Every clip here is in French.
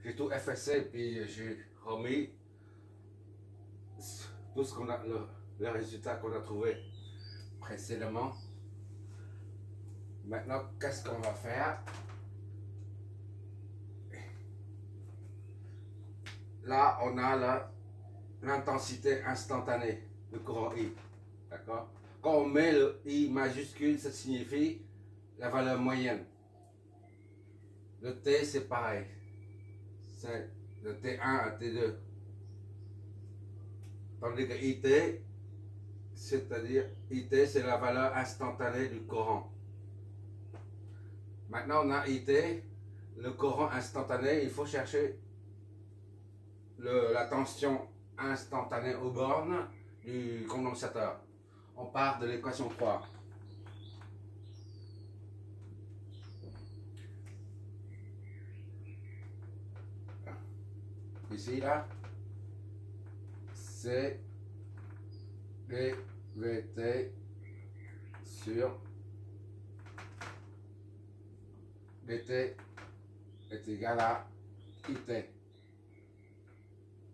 j'ai tout effacé, puis j'ai remis tout ce qu'on a, le résultat qu'on a trouvé précédemment. Maintenant, qu'est-ce qu'on va faire? Là, on a l'intensité instantanée du courant I. D'accord? Quand on met le I majuscule, ça signifie la valeur moyenne. Le T, c'est pareil. C'est de T1 à T2. Tandis que IT, c'est-à-dire IT, c'est la valeur instantanée du courant. Maintenant, on a IT, le courant instantané, il faut chercher la tension instantanée aux bornes du condensateur. On part de l'équation 3. Ici, là, c'est dVt sur dt est égal à IT.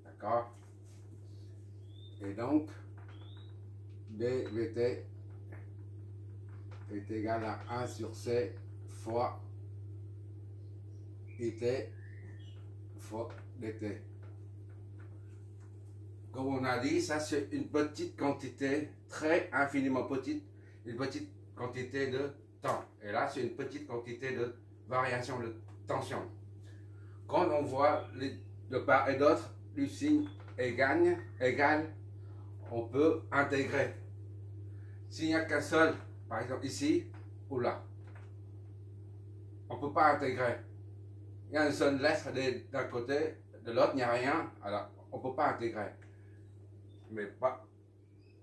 D'accord? Et donc, dVt est égal à 1 sur C fois IT fois dt. Comme on a dit, ça c'est une petite quantité, très infiniment petite, une petite quantité de temps. Et là, c'est une petite quantité de variation de tension. Quand on voit de part et d'autre du signe égal, on peut intégrer. S'il n'y a qu'un seul, par exemple ici ou là, on ne peut pas intégrer. Il y a une seule lettre d'un côté, de l'autre, il n'y a rien, alors on ne peut pas intégrer. Mais pas.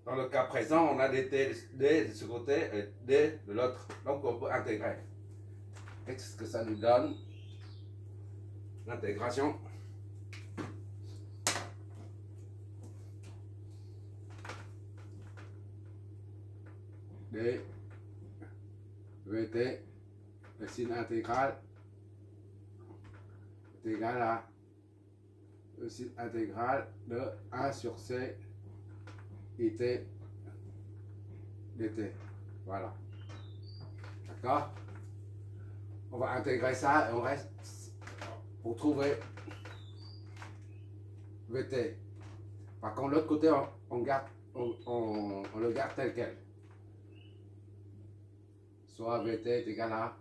Dans le cas présent, on a des T de ce côté et D de l'autre. Donc on peut intégrer. Qu'est-ce que ça nous donne? L'intégration. dVt, le signe intégral, est égal à le signe intégral de 1 sur C IT dt. Voilà. D'accord? On va intégrer ça et on reste pour trouver Vt. Par contre, l'autre côté, on le garde tel quel. Soit Vt est égal à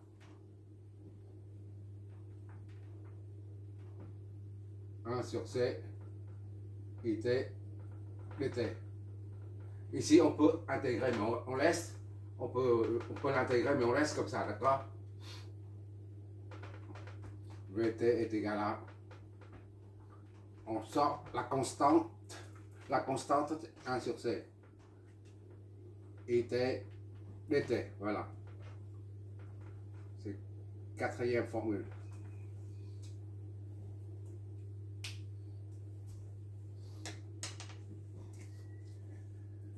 1 sur C IT dt. Ici, on peut intégrer, mais on laisse. On peut l'intégrer, mais on laisse comme ça, d'accord? Vt est égal à. On sort la constante. La constante, 1 sur C. IT dt. Voilà. C'est quatrième formule.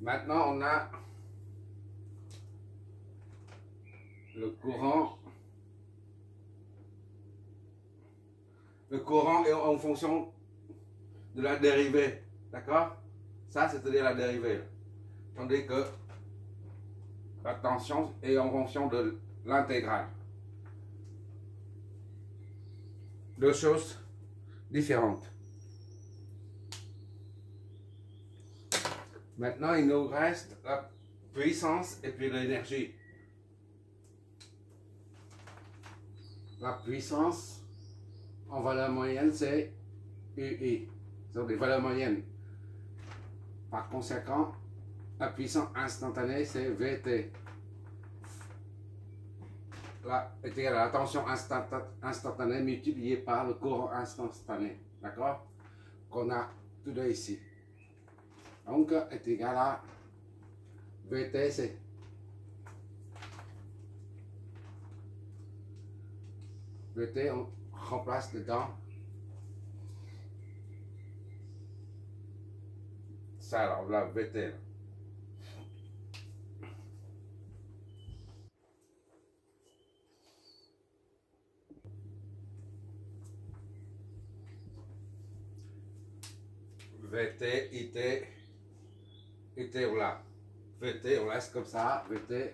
Maintenant, on a le courant. Le courant est en fonction de la dérivée. D'accord? Ça, c'est-à-dire la dérivée. Tandis que la tension est en fonction de l'intégrale. Deux choses différentes. Maintenant, il nous reste la puissance et puis l'énergie. La puissance en valeur moyenne, c'est UI. Ce sont des valeurs moyennes. Par conséquent, la puissance instantanée, c'est Vt. Là, est égal à la tension instantanée multipliée par le courant instantané. D'accord? Qu'on a tout de ici. Donc, est égal à VTC. VT, on remplace dedans ça, là, on l'a VT. Là. VT, IT, IT, on l'a. VT, on laisse comme ça, VT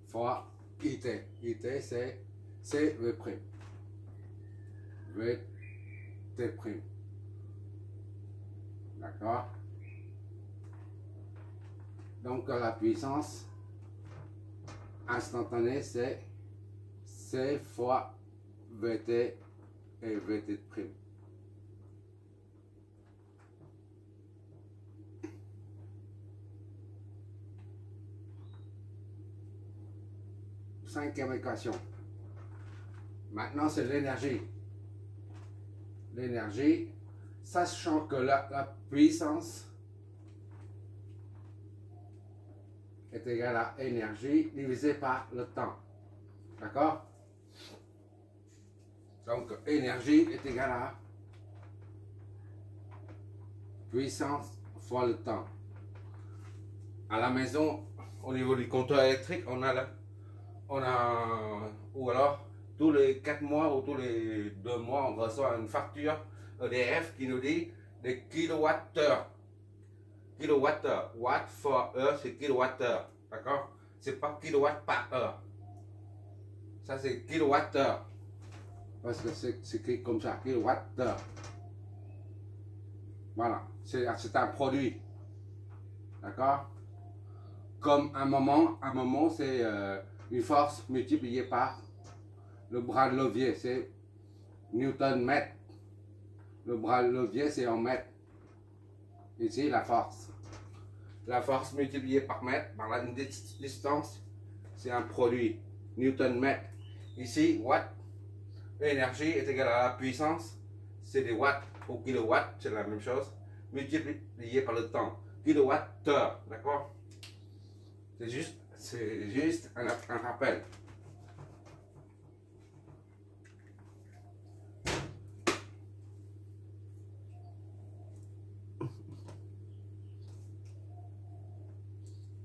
fois IT. IT, c'est V'. VT'. D'accord? Donc la puissance instantanée, c'est C fois VT et VT'. Cinquième équation. Maintenant, c'est l'énergie. L'énergie, sachant que la puissance est égale à énergie divisé par le temps. D'accord? Donc, énergie est égale à puissance fois le temps. À la maison, au niveau du compteur électrique, on a ou alors tous les 4 mois ou tous les 2 mois, on reçoit une facture EDF qui nous dit des kilowattheures. Kilowattheure. Watt for heure, c'est kilowattheure. D'accord? C'est pas kilowatt par heure. Ça, c'est kilowattheure. Parce que c'est écrit comme ça, kilowattheure. Voilà. C'est un produit. D'accord? Comme un moment, c'est une force multipliée par le bras de levier, c'est Newton mètre. Le bras de levier, c'est en mètres. Ici, la force. La force multipliée par mètre, par la distance, c'est un produit. Newton mètre. Ici, watt. L'énergie est égale à la puissance. C'est des watts au kilowatt, c'est la même chose. Multiplié par le temps. Kilowattheure, d'accord? C'est juste un rappel.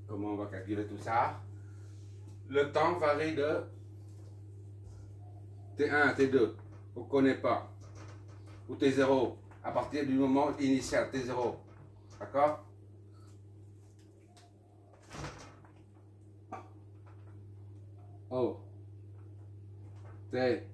Comment on va calculer tout ça? Le temps varie de T1 à T2. On ne connaît pas. Ou T0. À partir du moment initial, T0. D'accord? O. T.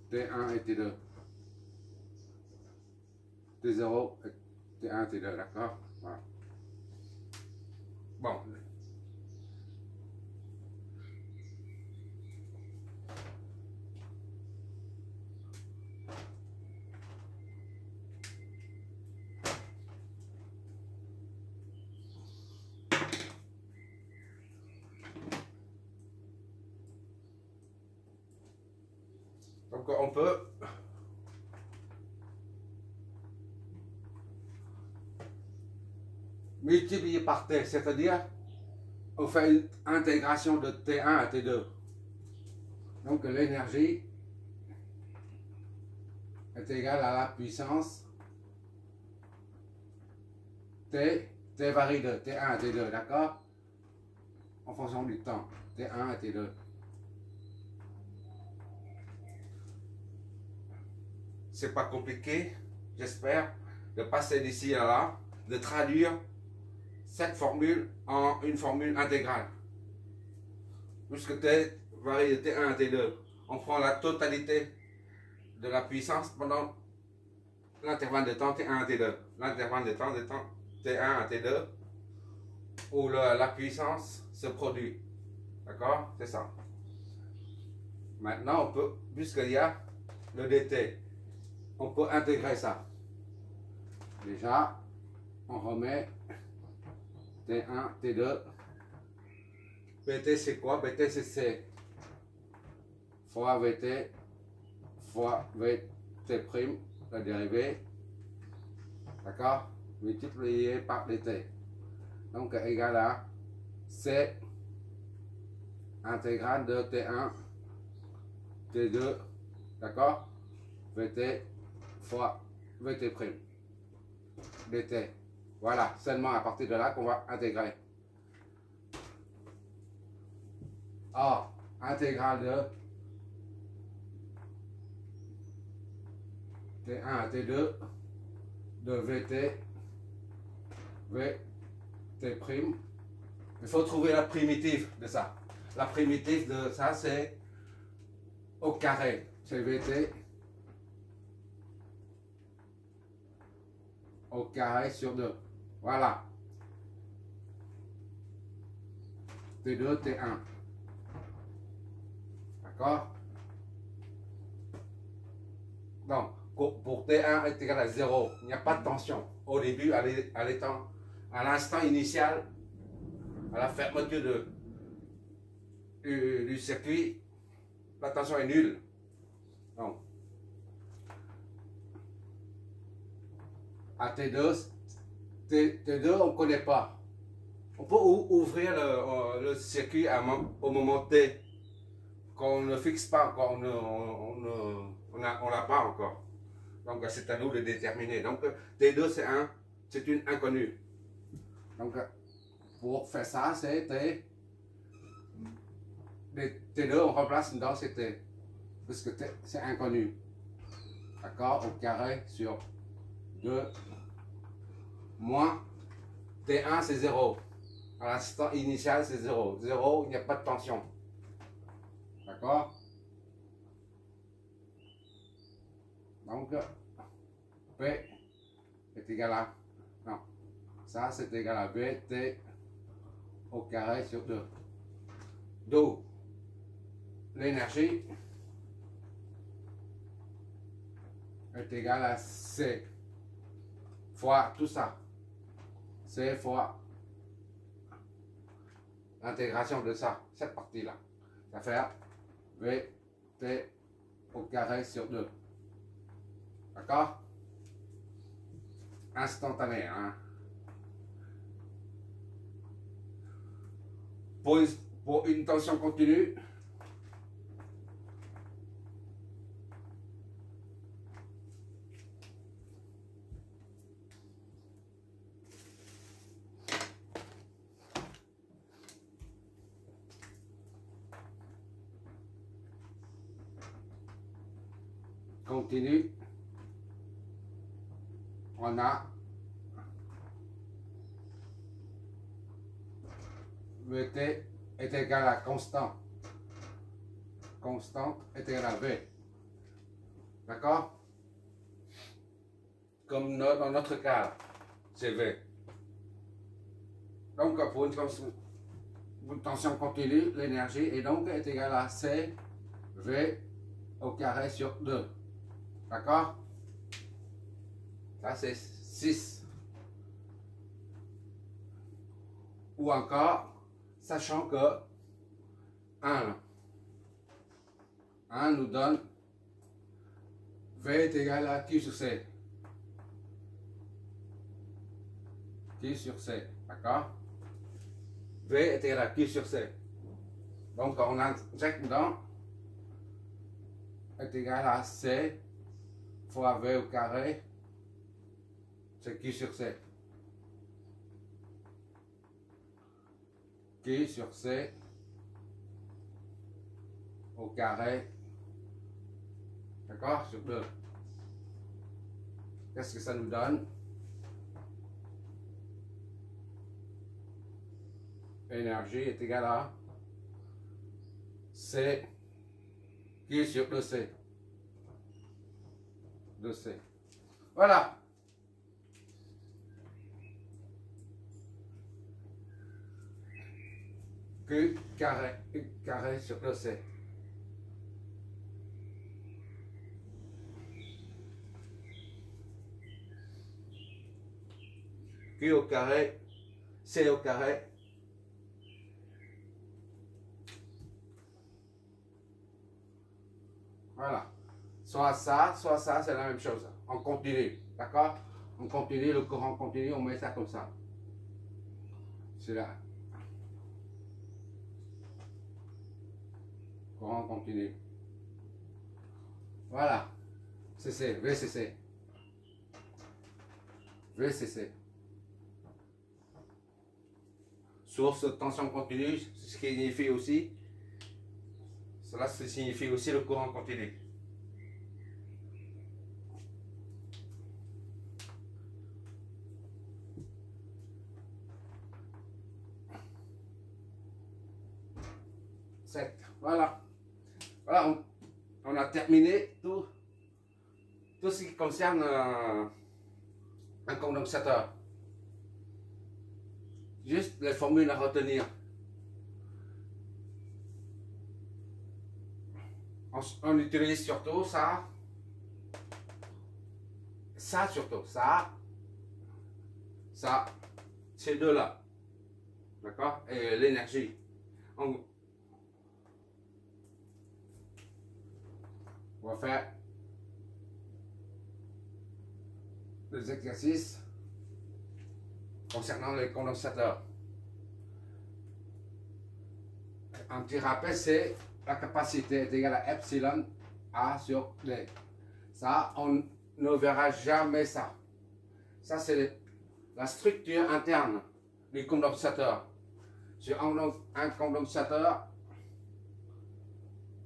T1 et T2. T0 et T1 et T2, d'accord? Voilà. Bon. Donc on peut multiplier par T, c'est-à-dire on fait une intégration de T1 à T2. Donc l'énergie est égale à la puissance T varie de T1 à T2, d'accord? En fonction du temps, T1 à T2. C'est pas compliqué, j'espère, de passer d'ici à là, de traduire cette formule en une formule intégrale. Puisque T varie de T1 à T2, on prend la totalité de la puissance pendant l'intervalle de temps T1 à T2. L'intervalle de temps T1 à T2, où la puissance se produit. D'accord? C'est ça. Maintenant, on peut, puisqu'il y a le dt, on peut intégrer ça. Déjà, on remet T1, T2. Bt c'est quoi? Bt c'est C fois Vt fois Vt', la dérivée. D'accord? Multiplié par dt. Donc égal à C intégrale de T1, T2, d'accord? Vt fois Vt'. dt. Voilà, seulement à partir de là qu'on va intégrer. Or, intégrale de T1 à T2 de VT, VT'. Il faut trouver la primitive de ça. La primitive de ça, c'est au carré. C'est VT au carré sur 2. Voilà. T2, T1. D'accord? Donc, pour T1 est égal à 0, il n'y a pas de tension. Au début, à l'instant initial, à la fermeture du circuit, la tension est nulle. Donc, à T2, on ne connaît pas. On peut ouvrir le circuit au moment T, qu'on ne fixe pas encore, on n'a pas encore. Donc c'est à nous de déterminer. Donc T2 c'est une inconnue. Donc pour faire ça, c'est T2, on remplace une densité, parce que c'est inconnu. D'accord? Au carré sur 2 moins T1 c'est 0. À l'instant initial c'est 0. 0, il n'y a pas de tension. D'accord? Donc P est égal à... Non, ça c'est égal à BT au carré sur 2. D'où l'énergie est égale à C fois tout ça. C fois l'intégration de ça, cette partie-là. Ça fait VT au carré sur 2. D'accord? Instantané. Hein? Pour une tension continue, on a VT est égal à constant. Constante est égal à V. D'accord? Comme dans notre cas, c'est V. Donc pour une tension continue, l'énergie est donc est égale à C V au carré sur 2. D'accord? Ça c'est 6. Ou encore, sachant que 1 nous donne V est égal à Q sur C. Q sur C. D'accord? V est égal à Q sur C. Donc on injecte dedans est égal à C fois V au carré, c'est Q sur C. Q sur C au carré, d'accord, sur 2. Qu'est-ce que ça nous donne? Énergie est égale à C Q sur 2C. 2C. Voilà. Q carré sur 2C. Q au carré, C au carré. Voilà. Soit ça, c'est la même chose. On continue. D'accord? On continue, le courant continue, on met ça comme ça. C'est là. Courant continu. Voilà. CC, VCC. VCC. Source de tension continue, ce qui signifie aussi, cela signifie aussi le courant continu. Voilà. Voilà, on a terminé tout ce qui concerne un condensateur. Juste les formules à retenir. On utilise surtout ça surtout, ça, ces deux-là. D'accord? Et l'énergie. On va faire des exercices concernant les condensateurs. Un petit rappel, c'est la capacité est égale à epsilon A sur D. Ça, on ne verra jamais ça. Ça, c'est la structure interne du condensateur. Sur un condensateur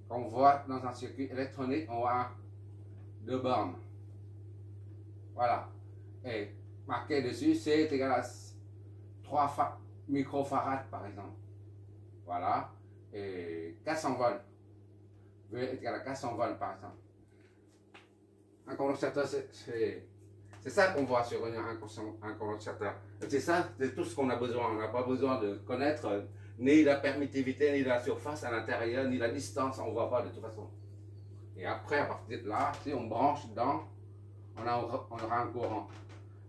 qu'on voit dans un circuit électronique, on voit deux bornes. Voilà. Et marqué dessus, c'est égal à 3 microfarads par exemple. Voilà. Et 400 volts. V est égal à 400 volts par exemple. Un condensateur, c'est ça qu'on voit sur un condensateur. C'est ça, c'est tout ce qu'on a besoin. On n'a pas besoin de connaître ni la permittivité, ni la surface à l'intérieur, ni la distance. On ne voit pas de toute façon. Et après, à partir de là, si on branche dedans, on aura un courant,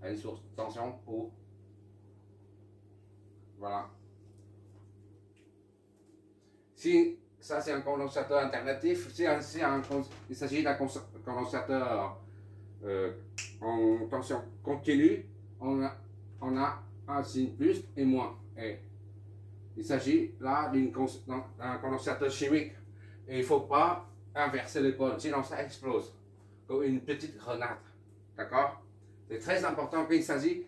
une source de tension ou voilà. Si ça c'est un condensateur alternatif, il s'agit d'un condensateur en tension continue, on a un signe plus et moins. Et il s'agit là d'un condensateur chimique. Et il ne faut pas inverser les pôles, sinon ça explose comme une petite grenade. D'accord? C'est très important quand il s'agit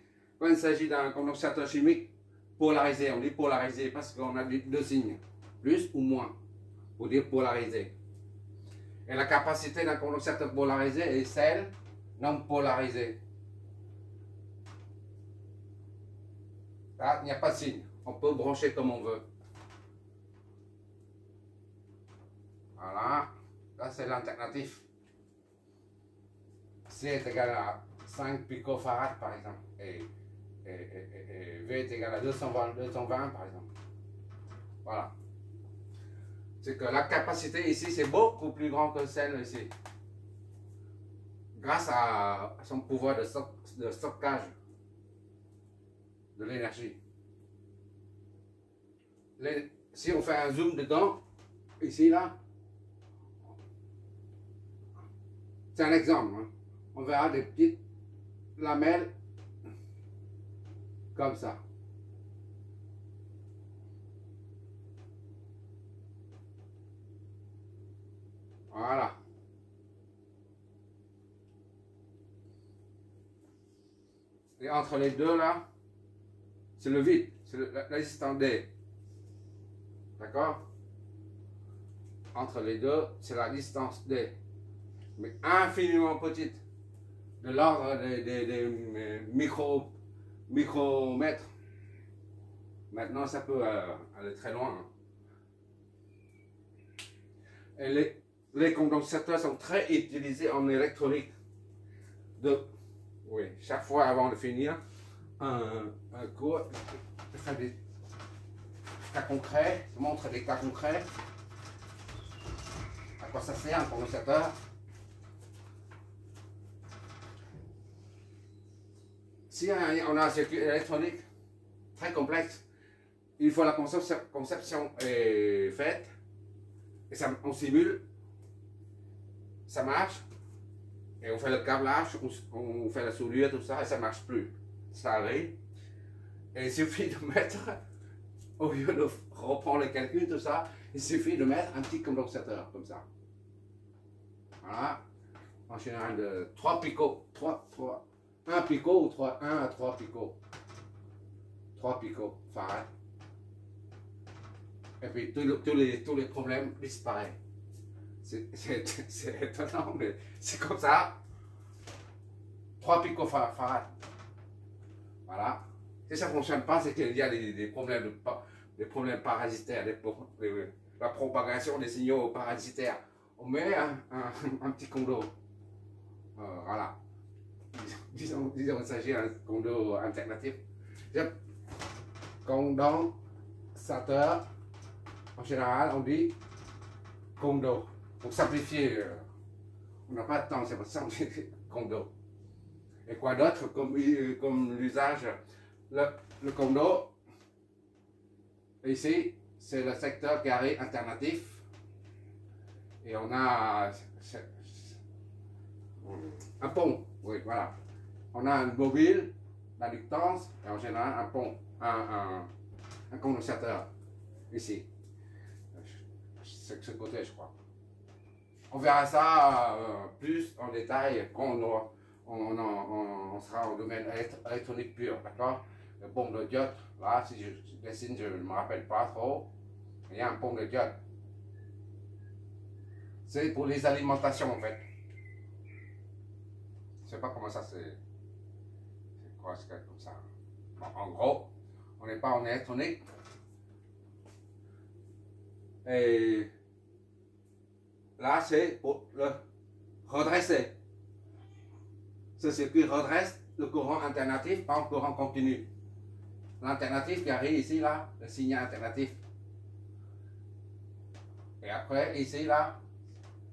d'un condensateur chimique polarisé. On dit polarisé parce qu'on a deux signes, plus ou moins, pour dire polarisé. Et la capacité d'un condensateur polarisé est celle non polarisée. Là, il n'y a pas de signe. On peut brancher comme on veut. Voilà. Là, c'est l'alternatif. C est égal à 5 picofarads par exemple. Et V est égal à 220 par exemple. Voilà. C'est que la capacité ici, c'est beaucoup plus grand que celle ici. Grâce à son pouvoir de stockage de l'énergie. Si on fait un zoom dedans, ici, là, c'est un exemple. Hein. On verra des petites lamelles comme ça. Voilà. Et entre les deux là, c'est le vide, c'est la résistance D. D'accord? Entre les deux, c'est la distance D. Mais infiniment petite. De l'ordre des micromètres. Maintenant, ça peut aller très loin. Hein. Et les condensateurs sont très utilisés en électronique. Oui, chaque fois avant de finir un cours, je fais des cas concrets, je montre des cas concrets. À quoi ça sert un condensateur? Si on a un circuit électronique très complexe, une fois la conception est faite, et on simule, ça marche, et on fait le câblage, on fait la soudure, tout ça, et ça ne marche plus. Ça arrive, et il suffit de mettre, au lieu de reprendre les calculs, tout ça, il suffit de mettre un petit condensateur, comme ça. Voilà, en général de 3 picots, 3 1 picot ou 1 à 3 picots. 3 picots farad. Et puis tous les problèmes disparaissent. C'est étonnant, mais c'est comme ça. 3 picots farad. Voilà. Si ça ne fonctionne pas, c'est qu'il y a des problèmes parasitaires, la propagation des signaux parasitaires. On met un petit condo. Voilà. Disons qu'il s'agit d'un condo alternatif. Condensateur, en général, on dit condo. Pour simplifier, on n'a pas de temps, c'est pour ça qu'on dit condo. Et quoi d'autre comme l'usage? Le condo, ici, c'est le secteur carré alternatif. Et on a un pont, oui, voilà. On a une mobile, la ductance, et en général un pont, un condensateur, ici. C'est ce côté, je crois. On verra ça plus en détail quand on sera au domaine électronique pur, d'accord? Le pont de diode, là, si je dessine, je ne me rappelle pas trop. Il y a un pont de diode. C'est pour les alimentations, en fait. Je ne sais pas comment ça c'est quoi, c'est comme ça. Bon, en gros, on n'est pas en électronique. Et là, c'est pour le redresser. Ce circuit redresse le courant alternatif en courant continu. L'alternatif qui arrive ici, là, le signal alternatif. Et après, ici, là,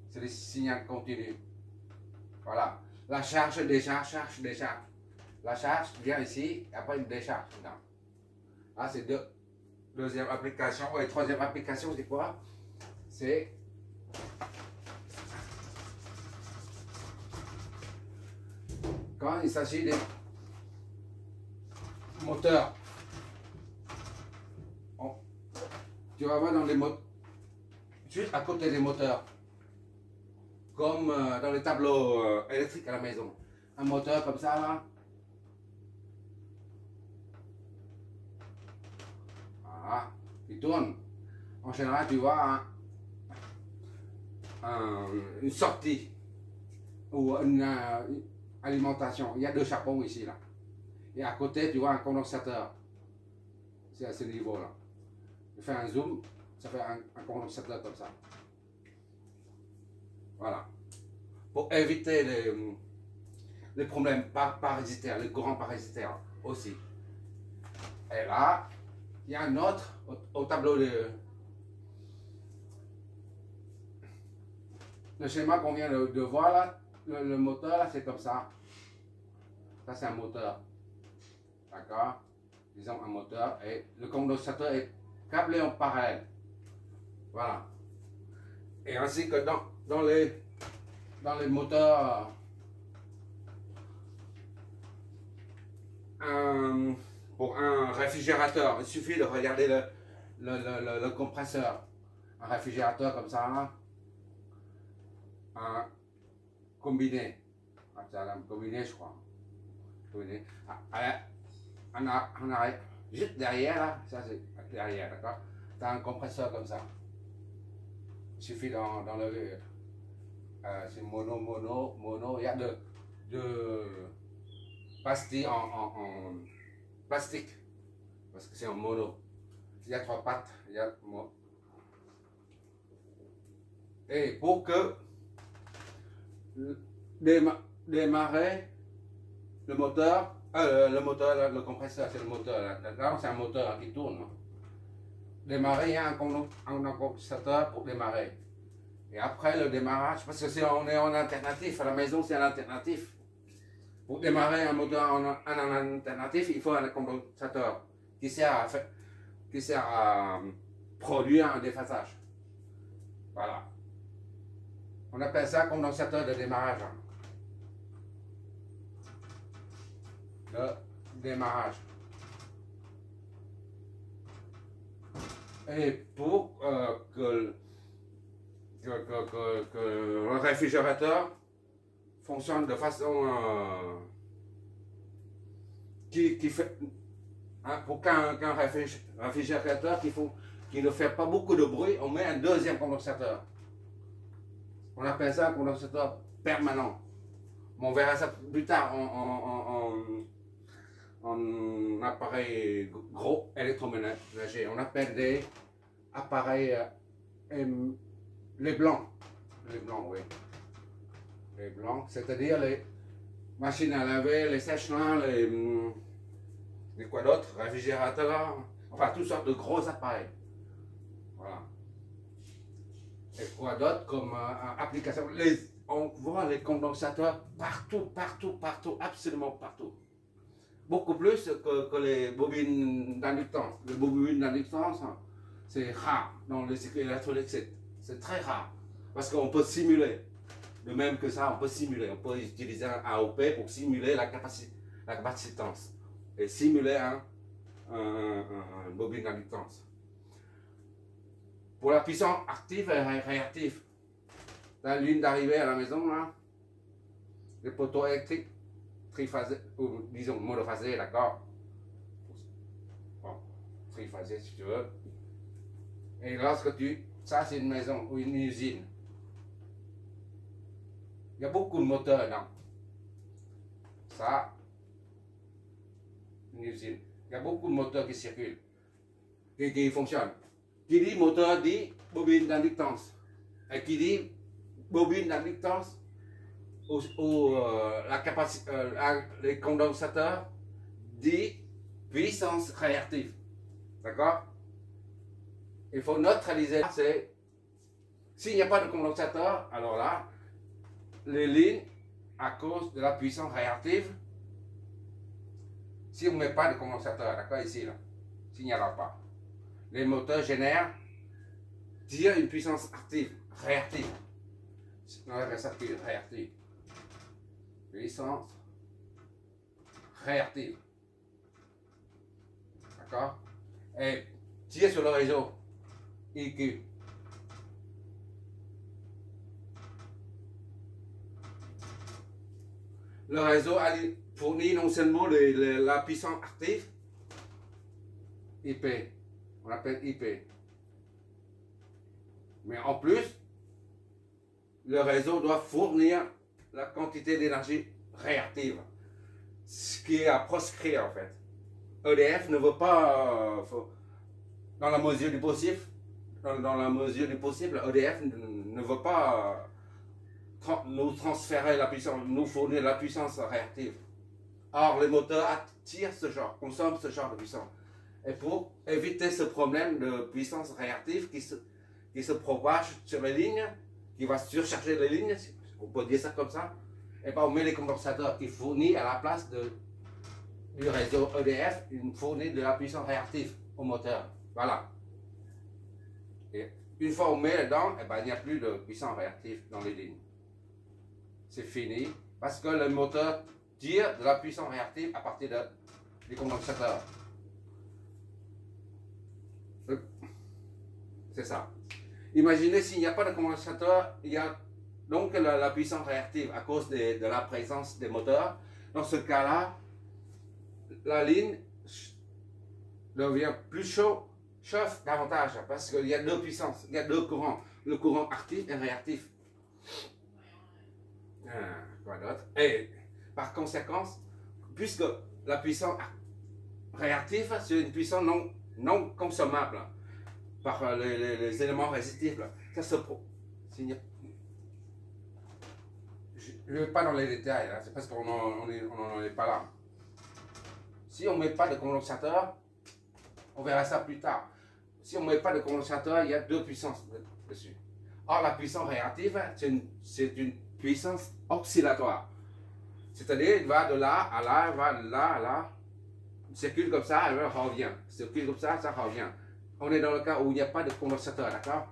c'est le signal continu. Voilà. La charge, décharge, charge, décharge. La charge vient ici, et après une décharge. Là, c'est deuxième application. Et troisième application, c'est quoi? C'est quand il s'agit des moteurs. Tu vas voir dans les moteurs, juste à côté des moteurs, comme dans les tableaux électriques à la maison. Un moteur comme ça, là. Voilà, il tourne. En général, tu vois une sortie ou une alimentation. Il y a deux chapons ici, là. Et à côté, tu vois un condensateur. C'est à ce niveau-là. Je fais un zoom, ça fait un condensateur comme ça. Voilà. Pour éviter les problèmes parasitaires, les courants parasitaires aussi. Et là, il y a un autre au tableau le schéma qu'on vient de voir là. Le moteur là, c'est comme ça. Ça, c'est un moteur. D'accord? Disons un moteur. Et le condensateur est câblé en parallèle. Voilà. Et ainsi que dans les moteurs pour un réfrigérateur, il suffit de regarder le compresseur. Un réfrigérateur comme ça, là. Un combiné. C'est un combiné, je crois. Combiné. On a juste derrière, là, ça c'est derrière, d'accord? Tu as un compresseur comme ça. Il suffit d'enlever. C'est mono. Il y a de pastilles en plastique. Parce que c'est en mono. Il y a 3 pattes. Et pour que démarrer le moteur, le compresseur, c'est le moteur. Là, c'est un moteur qui tourne. Démarrer, il y a un condensateur pour démarrer. Et après le démarrage, parce que si on est en alternatif, à la maison c'est un alternatif. Pour démarrer un moteur en alternatif, il faut un condensateur qui sert à produire un déphasage. Voilà. On appelle ça condensateur de démarrage. Le démarrage. Et pour que le réfrigérateur fonctionne de façon qui fait, hein, pour qu'un réfrigérateur qui ne fait pas beaucoup de bruit, on met un deuxième condensateur. On appelle ça un condensateur permanent. Bon, on verra ça plus tard en appareil gros électroménager. On appelle des appareils les blancs. Les blancs, oui. Les blancs, c'est-à-dire les machines à laver, les sèche-linges, les quoi d'autre, réfrigérateurs, enfin toutes sortes de gros appareils. Voilà. Et quoi d'autre comme application? On voit les condensateurs partout, partout, partout, absolument partout. Beaucoup plus que les bobines d'inductance. Les bobines d'inductance, c'est rare dans les circuits électroniques, c'est très rare. Parce qu'on peut simuler. De même que ça, on peut simuler. On peut utiliser un AOP pour simuler la capacitance. Et simuler un bobine d'inductance. Pour la puissance active et réactive, la ligne d'arrivée à la maison, là, les poteaux électriques triphasés, ou disons monophasés, d'accord? Bon, triphasés si tu veux. Et lorsque ça c'est une maison ou une usine. Il y a beaucoup de moteurs là. Ça, une usine. Il y a beaucoup de moteurs qui circulent, qui fonctionnent. Qui dit moteur dit bobine d'inductance. Et qui dit bobine d'inductance la capacité, les condensateurs dit puissance réactive. D'accord? Il faut neutraliser. S'il n'y a pas de condensateur, alors là, les lignes, à cause de la puissance réactive, si on ne met pas de condensateur, d'accord, ici, là, s'il n'y en a pas, les moteurs génèrent, tirent une puissance active, réactive. On appelle ça réactive. Puissance réactive. D'accord? Et tire sur le réseau IQ. Le réseau fournit non seulement la puissance active, IP, on appelle IP, mais en plus, le réseau doit fournir la quantité d'énergie réactive, ce qui est à proscrire en fait. EDF ne veut pas, dans la mesure du possible, EDF ne veut pas nous transférer la puissance, nous fournir la puissance réactive. Or, les moteurs attirent consomment ce genre de puissance. Et pour éviter ce problème de puissance réactive qui se propage sur les lignes, qui va surcharger les lignes, on peut dire ça comme ça, et bien on met les condensateurs qui fournissent à la place du réseau EDF, une fournit de la puissance réactive au moteur. Voilà. Et une fois on met dedans, et ben, il n'y a plus de puissance réactive dans les lignes. C'est fini, parce que le moteur tire de la puissance réactive à partir des condensateurs. C'est ça. Imaginez s'il n'y a pas de condensateur, il y a donc la puissance réactive à cause de la présence des moteurs. Dans ce cas-là, la ligne devient plus chauffe davantage parce qu'il y a deux puissances, il y a deux courants, le courant actif et réactif. Quoi d'autre? Et par conséquent, puisque la puissance réactive, c'est une puissance non consommable par les éléments résistifs. Ça se je ne vais pas dans les détails, c'est parce qu'on n'en est pas là. Si on ne met pas de condensateur, on verra ça plus tard. Si on ne met pas de condensateur, il y a deux puissances dessus. Or, la puissance réactive, c'est une puissance oscillatoire. C'est-à-dire, il va de là à là, il va de là à là, il circule comme ça, et revient. Il circule comme ça revient. On est dans le cas où il n'y a pas de condensateur, d'accord?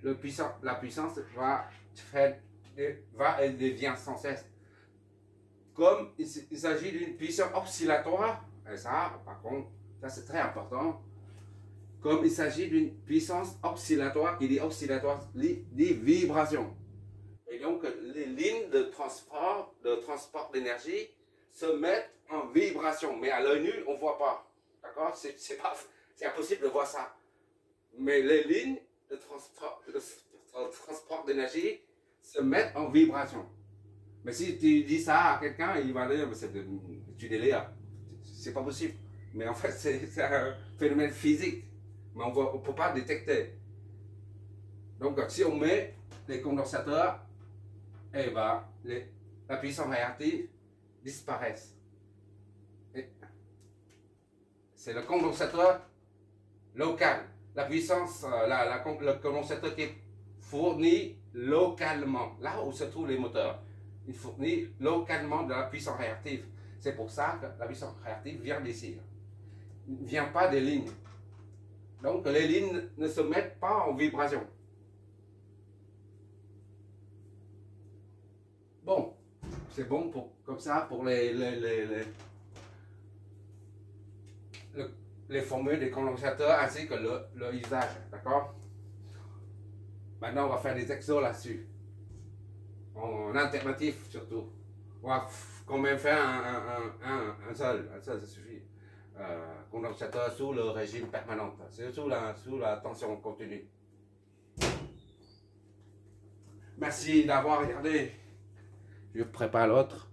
La puissance va et devient sans cesse. Comme il s'agit d'une puissance oscillatoire, et ça, par contre, ça c'est très important. Comme il s'agit d'une puissance oscillatoire, qui dit oscillatoire, dit vibration. Et donc, les lignes de transport d'énergie se mettent en vibration. Mais à l'œil nu, on ne voit pas. D'accord? C'est impossible de voir ça. Mais les lignes de transport d'énergie se mettent en vibration. Mais si tu dis ça à quelqu'un, il va dire, tu délires. C'est pas possible. Mais en fait, c'est un phénomène physique. Mais on ne peut pas détecter. Donc, si on met les condensateurs, eh ben, la puissance réactive disparaît. C'est le condensateur local. La puissance, le condensateur qui est fourni localement, là où se trouvent les moteurs. Il fournit localement de la puissance réactive. C'est pour ça que la puissance réactive vient d'ici. Il ne vient pas des lignes. Donc les lignes ne se mettent pas en vibration. Bon, c'est bon comme ça pour les formules des condensateurs ainsi que le usage. D'accord? Maintenant, on va faire des exos là-dessus. En alternatif surtout. On va quand même faire un seul, ça suffit. Condensateur sous le régime permanent, c'est sous la tension continue. Merci d'avoir regardé. Je prépare l'autre.